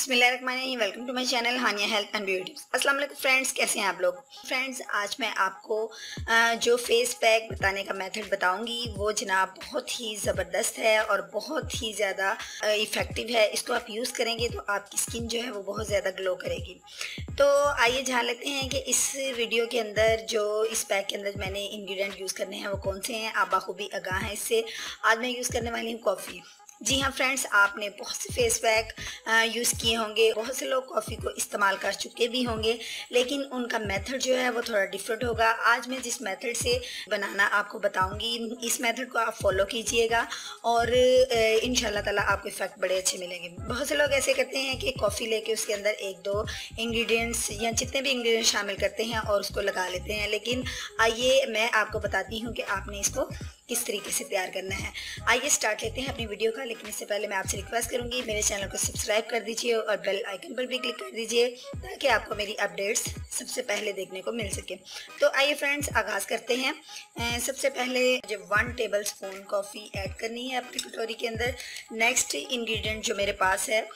बिस्मिल्लाहिर्रहमानिर्रहीम। Welcome to my channel Hania health and beauty. अस्सलाम वालेकुम फ्रेंड्स, कैसे हैं आप लोग। फ्रेंड्स, आज मैं आपको जो फेस पैक बताने का मेथड बताऊंगी वो जनाब बहुत ही ज़बरदस्त है और बहुत ही ज़्यादा इफ़ेक्टिव है। इसको आप यूज़ करेंगे तो आपकी स्किन जो है वो बहुत ज़्यादा ग्लो करेगी। तो आइए जान लेते हैं कि इस वीडियो के अंदर जो इस पैक के अंदर मैंने इंग्रेडिएंट यूज़ करने हैं वो कौन से हैं। आप बाखूबी आगाह हैं इससे। आज मैं यूज़ करने वाली हूँ कॉफ़ी। जी हाँ फ्रेंड्स, आपने बहुत से फेस पैक यूज़ किए होंगे, बहुत से लोग कॉफ़ी को इस्तेमाल कर चुके भी होंगे, लेकिन उनका मेथड जो है वो थोड़ा डिफरेंट होगा। आज मैं जिस मेथड से बनाना आपको बताऊंगी, इस मेथड को आप फॉलो कीजिएगा और इंशाल्लाह ताला आपको इफ़ेक्ट बड़े अच्छे मिलेंगे। बहुत से लोग ऐसे करते हैं कि कॉफ़ी लेके उसके अंदर एक दो इंग्रेडिएंट्स या जितने भी इंग्रेडिएंट्स शामिल करते हैं और उसको लगा लेते हैं, लेकिन आइए मैं आपको बताती हूँ कि आपने इसको किस तरीके से तैयार करना है। आइए स्टार्ट लेते हैं अपनी वीडियो का, लेकिन इससे पहले मैं आपसे रिक्वेस्ट करूंगी मेरे चैनल को सब्सक्राइब कर दीजिए और बेल आइकन पर भी क्लिक कर दीजिए ताकि आपको मेरी अपडेट्स सबसे पहले देखने को मिल सके। तो आइए फ्रेंड्स, आगाज़ करते हैं। सबसे पहले जो 1 टेबल स्पून कॉफ़ी ऐड करनी है अपनी कटोरी के अंदर। नेक्स्ट इंग्रेडिएंट जो मेरे पास है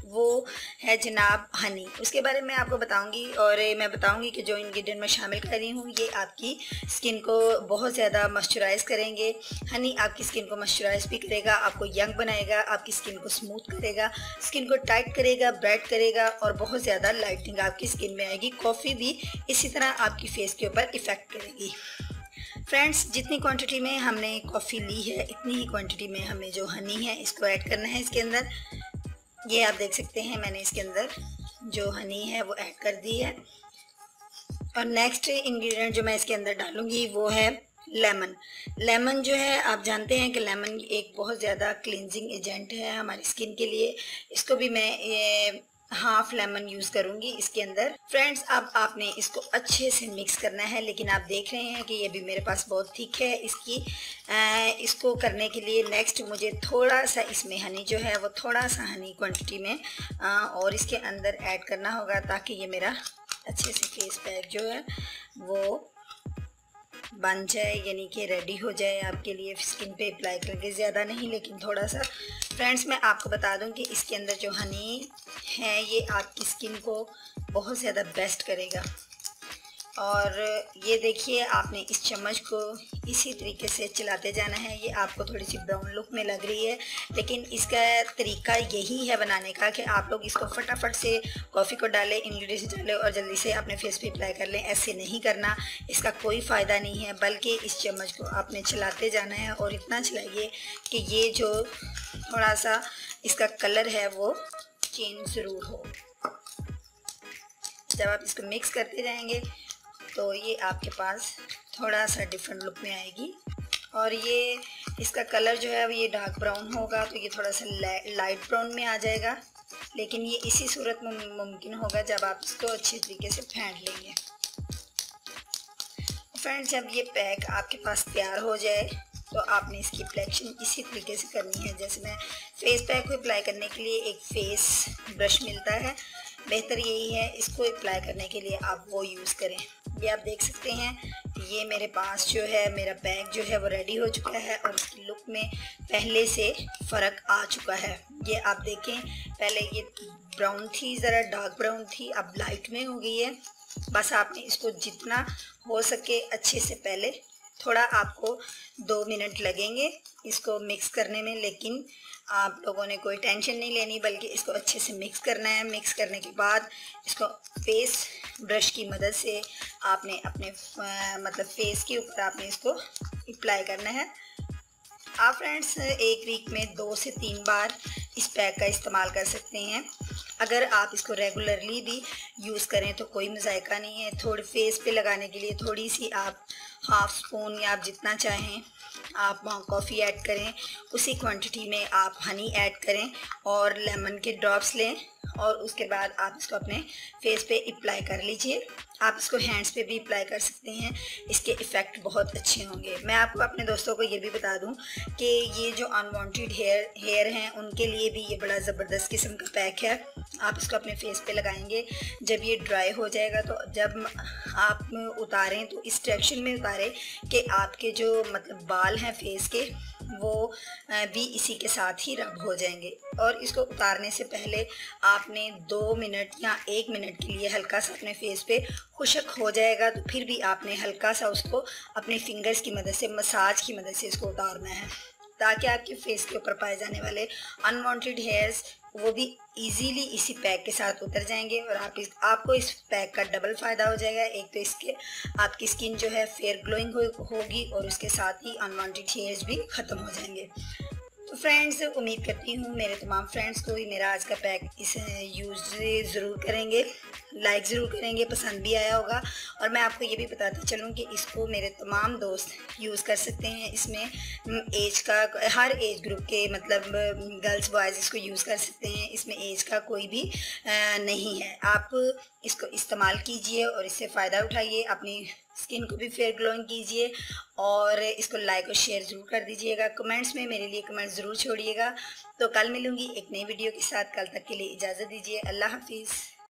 वो है जनाब हनी। उसके बारे में आपको बताऊंगी और मैं बताऊंगी कि जो इंग्रेडिएंट मैं शामिल कर रही हूँ ये आपकी स्किन को बहुत ज़्यादा मॉइस्चराइज़ करेंगे। हनी आपकी स्किन को मॉइस्चराइज भी करेगा, आपको यंग बनाएगा, आपकी स्किन को स्मूथ करेगा, स्किन को टाइट करेगा, ब्राइट करेगा और बहुत ज़्यादा लाइटनिंग आपकी स्किन में आएगी। कॉफ़ी भी इसी तरह आपकी फेस के ऊपर इफ़ेक्ट करेगी। फ्रेंड्स, जितनी क्वांटिटी में हमने कॉफ़ी ली है इतनी ही क्वांटिटी में हमें जो हनी है इसको ऐड करना है इसके अंदर। ये आप देख सकते हैं मैंने इसके अंदर जो हनी है वो ऐड कर दी है। और नेक्स्ट इंग्रेडिएंट जो मैं इसके अंदर डालूंगी वो है लेमन। लेमन जो है आप जानते हैं कि लेमन एक बहुत ज़्यादा क्लींजिंग एजेंट है हमारी स्किन के लिए। इसको भी मैं हाफ लेमन यूज़ करूँगी इसके अंदर। फ्रेंड्स, अब आपने इसको अच्छे से मिक्स करना है, लेकिन आप देख रहे हैं कि ये भी मेरे पास बहुत थिक है। इसको करने के लिए नेक्स्ट मुझे थोड़ा सा इसमें हनी जो है वो थोड़ा सा हनी क्वांटिटी में और इसके अंदर ऐड करना होगा ताकि ये मेरा अच्छे से फेस पैक जो है वो बन जाए, यानी कि रेडी हो जाए आपके लिए स्किन पे अप्लाई करके। ज़्यादा नहीं लेकिन थोड़ा सा। फ्रेंड्स, मैं आपको बता दूं कि इसके अंदर जो हनी है ये आपकी स्किन को बहुत ज़्यादा बेस्ट करेगा। और ये देखिए, आपने इस चम्मच को इसी तरीके से चलाते जाना है। ये आपको थोड़ी सी ब्राउन लुक में लग रही है, लेकिन इसका तरीका यही है बनाने का कि आप लोग इसको फटाफट से कॉफ़ी को डालें, इंग्रेडिएंट्स डालें और जल्दी से अपने फेस पे अप्लाई कर लें। ऐसे नहीं करना, इसका कोई फ़ायदा नहीं है, बल्कि इस चम्मच को आपने चलाते जाना है और इतना चलाइए कि ये जो थोड़ा सा इसका कलर है वो चेंज ज़रूर हो। जब आप इसको मिक्स करते रहेंगे तो ये आपके पास थोड़ा सा डिफरेंट लुक में आएगी। और ये इसका कलर जो है ये डार्क ब्राउन होगा तो ये थोड़ा सा लाइट ब्राउन में आ जाएगा, लेकिन ये इसी सूरत में मुमकिन होगा जब आप इसको अच्छे तरीके से फेंट लेंगे। फ्रेंड्स, जब ये पैक आपके पास तैयार हो जाए तो आपने इसकी अप्लीकेशन इसी तरीके से करनी है। जैसे मैं फेस पैक को अप्लाई करने के लिए एक फेस ब्रश मिलता है, बेहतर यही है इसको अप्लाई करने के लिए आप वो यूज़ करें। ये आप देख सकते हैं ये मेरे पास जो है मेरा पैक जो है वो रेडी हो चुका है और इसकी लुक में पहले से फ़र्क आ चुका है। ये आप देखें, पहले ये ब्राउन थी, ज़रा डार्क ब्राउन थी, अब लाइट में हो गई है। बस आपने इसको जितना हो सके अच्छे से पहले थोड़ा आपको 2 मिनट लगेंगे इसको मिक्स करने में, लेकिन आप लोगों ने कोई टेंशन नहीं लेनी, बल्कि इसको अच्छे से मिक्स करना है। मिक्स करने के बाद इसको फेस ब्रश की मदद से आपने अपने मतलब फेस के ऊपर आपने इसको अप्लाई करना है। आप फ्रेंड्स एक वीक में 2 से 3 बार इस पैक का इस्तेमाल कर सकते हैं। अगर आप इसको रेगुलरली भी यूज़ करें तो कोई मज़ायका नहीं है। थोड़ी फेस पे लगाने के लिए थोड़ी सी आप हाफ स्पून या आप जितना चाहें आप कॉफ़ी ऐड करें, उसी क्वांटिटी में आप हनी ऐड करें और लेमन के ड्रॉप्स लें और उसके बाद आप इसको अपने फेस पे अप्लाई कर लीजिए। आप इसको हैंड्स पे भी अप्लाई कर सकते हैं, इसके इफ़ेक्ट बहुत अच्छे होंगे। मैं आपको अपने दोस्तों को ये भी बता दूं कि ये जो अनवांटेड हेयर हैं उनके लिए भी ये बड़ा ज़बरदस्त किस्म का पैक है। आप इसको अपने फेस पे लगाएंगे, जब ये ड्राई हो जाएगा तो जब आप उतारें तो इस डायरेक्शन में उतारें कि आपके जो मतलब बाल हैं फेस के वो भी इसी के साथ ही रब हो जाएंगे। और इसको उतारने से पहले आपने 2 मिनट या 1 मिनट के लिए हल्का सा अपने फेस पे खुशक हो जाएगा तो फिर भी आपने हल्का सा उसको अपने फिंगर्स की मदद से, मसाज की मदद से इसको उतारना है, ताकि आपके फेस के ऊपर पाए जाने वाले अनवांटेड हेयर्स वो भी इजीली इसी पैक के साथ उतर जाएंगे। और आपको इस पैक का डबल फ़ायदा हो जाएगा। एक तो इसके आपकी स्किन जो है फेयर ग्लोइंग होगी और उसके साथ ही अनवांटेड हेयर्स भी ख़त्म हो जाएंगे। तो फ्रेंड्स, उम्मीद करती हूँ मेरे तमाम फ्रेंड्स को मेरा आज का पैक इसे यूज़ ज़रूर करेंगे, लाइक ज़रूर करेंगे, पसंद भी आया होगा। और मैं आपको ये भी बताती चलूँ कि इसको मेरे तमाम दोस्त यूज़ कर सकते हैं। इसमें एज का, हर एज ग्रुप के मतलब गर्ल्स बॉयज़ इसको यूज़ कर सकते हैं। इसमें एज का कोई भी नहीं है। आप इसको इस्तेमाल कीजिए और इससे फ़ायदा उठाइए, अपनी स्किन को भी फेयर ग्लोइंग कीजिए और इसको लाइक और शेयर ज़रूर कर दीजिएगा। कमेंट्स में मेरे लिए कमेंट ज़रूर छोड़िएगा। तो कल मिलूँगी एक नई वीडियो के साथ। कल तक के लिए इजाज़त दीजिए। अल्लाह हाफिज़।